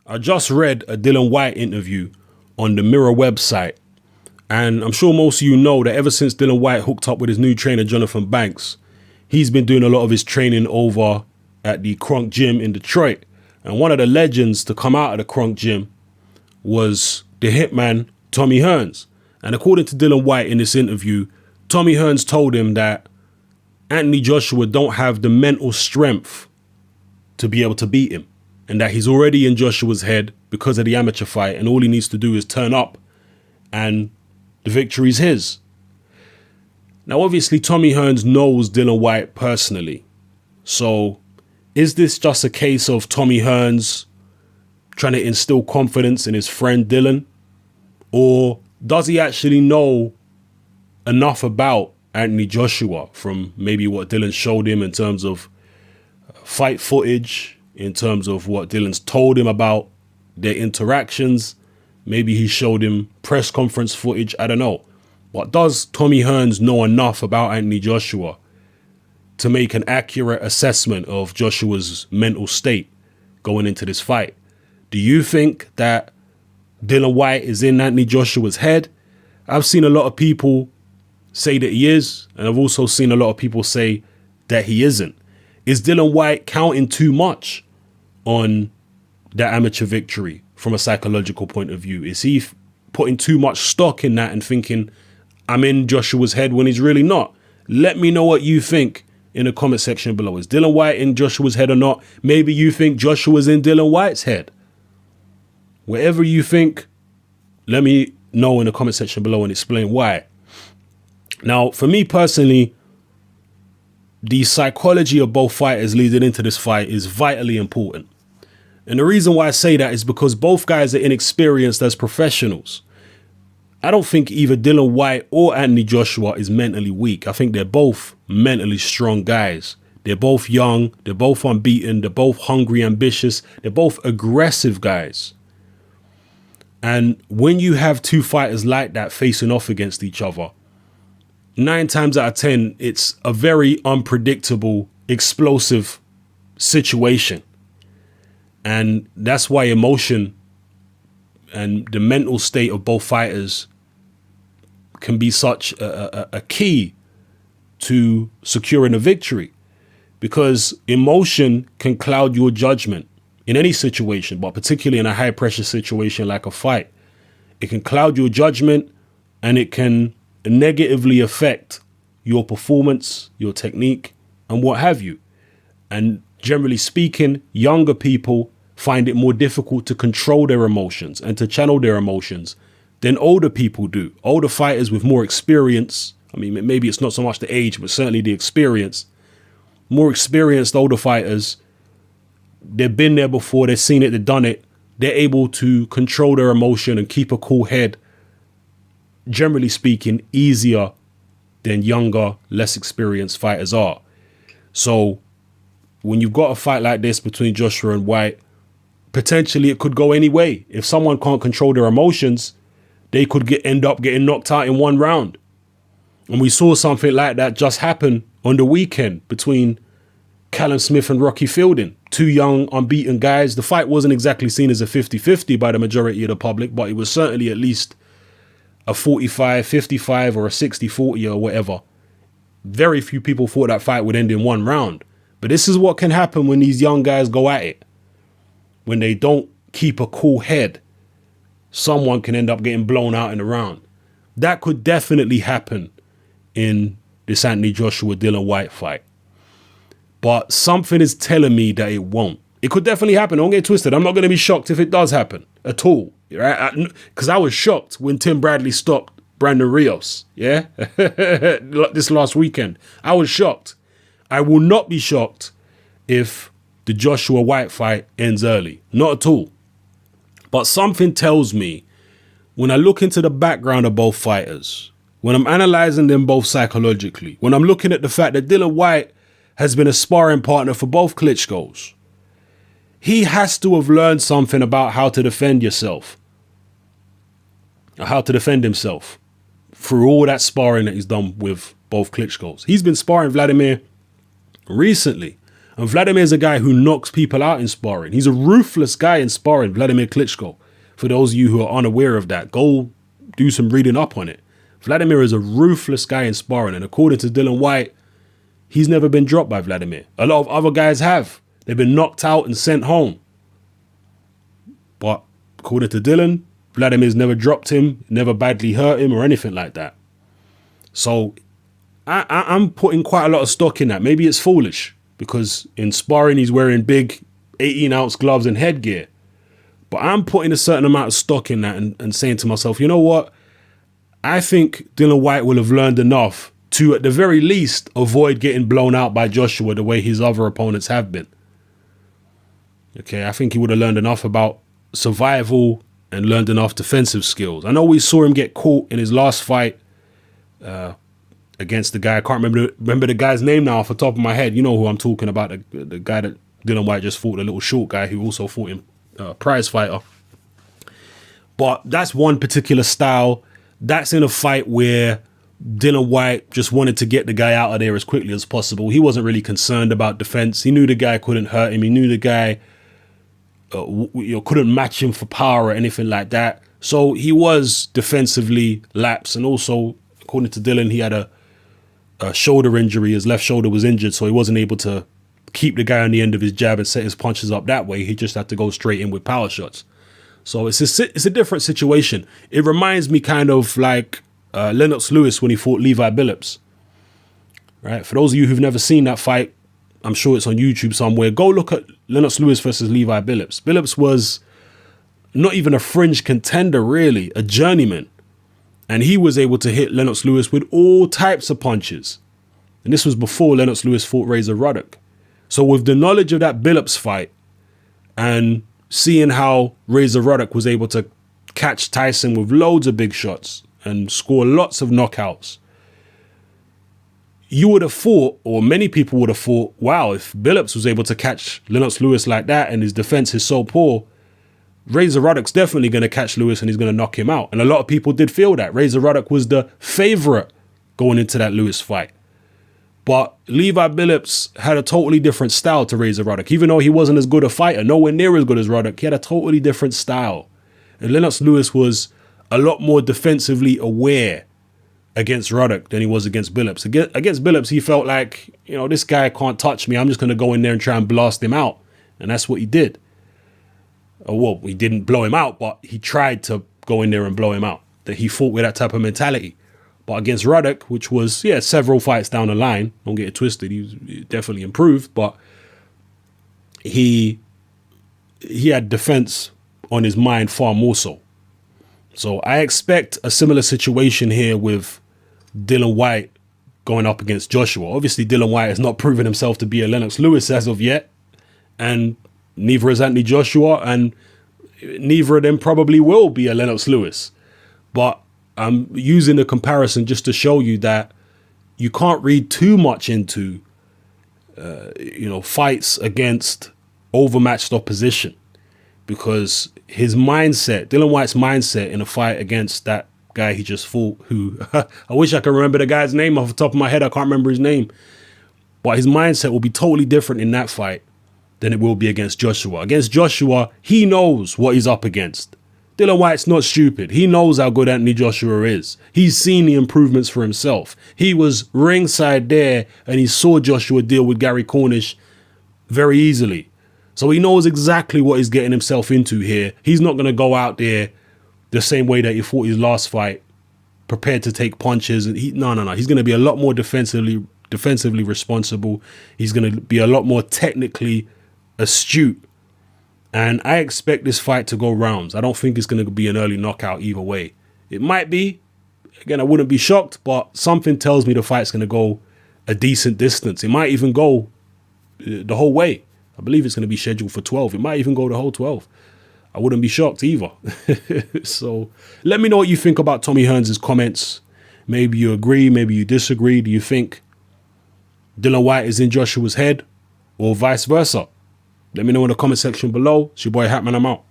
I just read a Dylan White interview on the Mirror website, and I'm sure most of you know that ever since Dylan White hooked up with his new trainer, Jonathan Banks, he's been doing a lot of his training over at the Crunk Gym in Detroit. And one of the legends to come out of the Crunk Gym was the hitman, Tommy Hearns. And according to Dylan White in this interview, Tommy Hearns told him that Anthony Joshua don't have the mental strength to be able to beat him, and that he's already in Joshua's head because of the amateur fight, and all he needs to do is turn up and the victory's his. Now, obviously, Tommy Hearns knows Dylan White personally. So is this just a case of Tommy Hearns trying to instill confidence in his friend Dylan? Or does he actually know enough about Anthony Joshua from maybe what Dylan showed him in terms of fight footage, in terms of what Dylan's told him about their interactions? Maybe he showed him press conference footage. I don't know. But does Tommy Hearns know enough about Anthony Joshua to make an accurate assessment of Joshua's mental state going into this fight? Do you think that Dylan White is in Anthony Joshua's head? I've seen a lot of people say that he is, and I've also seen a lot of people say that he isn't. Is Dylan White counting too much on that amateur victory from a psychological point of view? Is he putting too much stock in that and thinking, I'm in Joshua's head, when he's really not? Let me know what you think in the comment section below. Is Dylan White in Joshua's head or not? Maybe you think Joshua's in Dylan White's head. Whatever you think, let me know in the comment section below and explain why. Now, for me personally, the psychology of both fighters leading into this fight is vitally important. And the reason why I say that is because both guys are inexperienced as professionals. I don't think either Dylan White or Anthony Joshua is mentally weak. I think they're both mentally strong guys. They're both young. They're both unbeaten. They're both hungry, ambitious. They're both aggressive guys. And when you have two fighters like that facing off against each other, 9 times out of 10, it's a very unpredictable, explosive situation. And that's why emotion and the mental state of both fighters can be such a key to securing a victory, because emotion can cloud your judgment in any situation, but particularly in a high pressure situation like a fight. It can cloud your judgment, and it can negatively affect your performance, your technique, and what have you. And generally speaking, younger people find it more difficult to control their emotions and to channel their emotions than older people do. Older fighters with more experience, I mean, maybe it's not so much the age, but certainly the experience. More experienced older fighters, they've been there before, they've seen it, they've done it. They're able to control their emotion and keep a cool head, generally speaking, easier than younger, less experienced fighters are. So when you've got a fight like this between Joshua and White, potentially it could go any way. If someone can't control their emotions, they could end up getting knocked out in one round. And we saw something like that just happen on the weekend between Callum Smith and Rocky Fielding, two young, unbeaten guys. The fight wasn't exactly seen as a 50-50 by the majority of the public, but it was certainly at least a 45-55 or a 60-40 or whatever. Very few people thought that fight would end in one round. But this is what can happen when these young guys go at it. When they don't keep a cool head, someone can end up getting blown out in the round. That could definitely happen in this Anthony Joshua Dylan White fight. But something is telling me that it won't. It could definitely happen. Don't get twisted. I'm not going to be shocked if it does happen at all. Right? Because I was shocked when Tim Bradley stopped Brandon Rios. Yeah. This last weekend. I was shocked. I will not be shocked if the Joshua White fight ends early. Not at all. But something tells me, when I look into the background of both fighters, when I'm analyzing them both psychologically, when I'm looking at the fact that Dylan White has been a sparring partner for both Klitschko's, he has to have learned something about how to defend yourself, or how to defend himself through all that sparring that he's done with both Klitschko's. He's been sparring Vladimir recently. And Vladimir's a guy who knocks people out in sparring. He's a ruthless guy in sparring, Vladimir Klitschko. For those of you who are unaware of that, go do some reading up on it. Vladimir is a ruthless guy in sparring. And according to Dylan White, he's never been dropped by Vladimir. A lot of other guys have. They've been knocked out and sent home. But according to Dylan, Vladimir's never dropped him, never badly hurt him or anything like that. So I'm putting quite a lot of stock in that. Maybe it's foolish because in sparring, he's wearing big 18-ounce gloves and headgear. But I'm putting a certain amount of stock in that and saying to myself, you know what? I think Dylan White will have learned enough to, at the very least, avoid getting blown out by Joshua the way his other opponents have been. Okay, I think he would have learned enough about survival and learned enough defensive skills. I know we saw him get caught in his last fight against the guy. I can't remember the guy's name now off the top of my head. You know who I'm talking about, the guy that Dylan White just fought, the little short guy who also fought him. Prize fighter. But that's one particular style. That's in a fight where Dylan White just wanted to get the guy out of there as quickly as possible. He wasn't really concerned about defense. He knew the guy couldn't hurt him. He knew the guy couldn't match him for power or anything like that. So he was defensively lax. And also, according to Dylan, he had a shoulder injury. His left shoulder was injured, so he wasn't able to keep the guy on the end of his jab and set his punches up that way. He just had to go straight in with power shots. So it's a different situation. It reminds me kind of like Lennox Lewis when he fought Levi Billups. Right? For those of you who've never seen that fight, I'm sure it's on YouTube somewhere. Go look at Lennox Lewis versus Levi Billups. Billups was not even a fringe contender, really, a journeyman. And he was able to hit Lennox Lewis with all types of punches. And this was before Lennox Lewis fought Razor Ruddock. So with the knowledge of that Billups fight and seeing how Razor Ruddock was able to catch Tyson with loads of big shots and score lots of knockouts, you would have thought, or many people would have thought, wow, if Billups was able to catch Lennox Lewis like that and his defense is so poor, Razor Ruddock's definitely going to catch Lewis and he's going to knock him out. And a lot of people did feel that. Razor Ruddock was the favorite going into that Lewis fight. But Levi Billups had a totally different style to Razor Ruddock. Even though he wasn't as good a fighter, nowhere near as good as Ruddock, he had a totally different style. And Lennox Lewis was a lot more defensively aware against Ruddock than he was against Billups. Against Billups, he felt like, this guy can't touch me. I'm just going to go in there and try and blast him out. And that's what he did. Well, he didn't blow him out, but he tried to go in there and blow him out. That he fought with that type of mentality. But against Ruddock, which was, several fights down the line, don't get it twisted, he was definitely improved, but he had defense on his mind far more so. So I expect a similar situation here with Dylan White going up against Joshua. Obviously, Dylan White has not proven himself to be a Lennox Lewis as of yet, and neither is Anthony Joshua, and neither of them probably will be a Lennox Lewis. But I'm using the comparison just to show you that you can't read too much into, fights against overmatched opposition, because his mindset, Dylan White's mindset in a fight against that guy he just fought, who I wish I could remember the guy's name off the top of my head. I can't remember his name, but his mindset will be totally different in that fight than it will be against Joshua. Against Joshua, he knows what he's up against. Dylan White's not stupid. He knows how good Anthony Joshua is. He's seen the improvements for himself. He was ringside there and he saw Joshua deal with Gary Cornish very easily. So he knows exactly what he's getting himself into here. He's not going to go out there the same way that he fought his last fight, prepared to take punches. And no. He's going to be a lot more defensively responsible. He's going to be a lot more technically astute. And I expect this fight to go rounds. I don't think it's going to be an early knockout either way. It might be. Again, I wouldn't be shocked, but something tells me the fight's going to go a decent distance. It might even go the whole way. I believe it's going to be scheduled for 12. It might even go the whole 12. I wouldn't be shocked either. So let me know what you think about Tommy Hearns' comments. Maybe you agree, maybe you disagree. Do you think Dylan White is in Joshua's head or vice versa? Let me know in the comment section below. It's your boy Hatman. I'm out.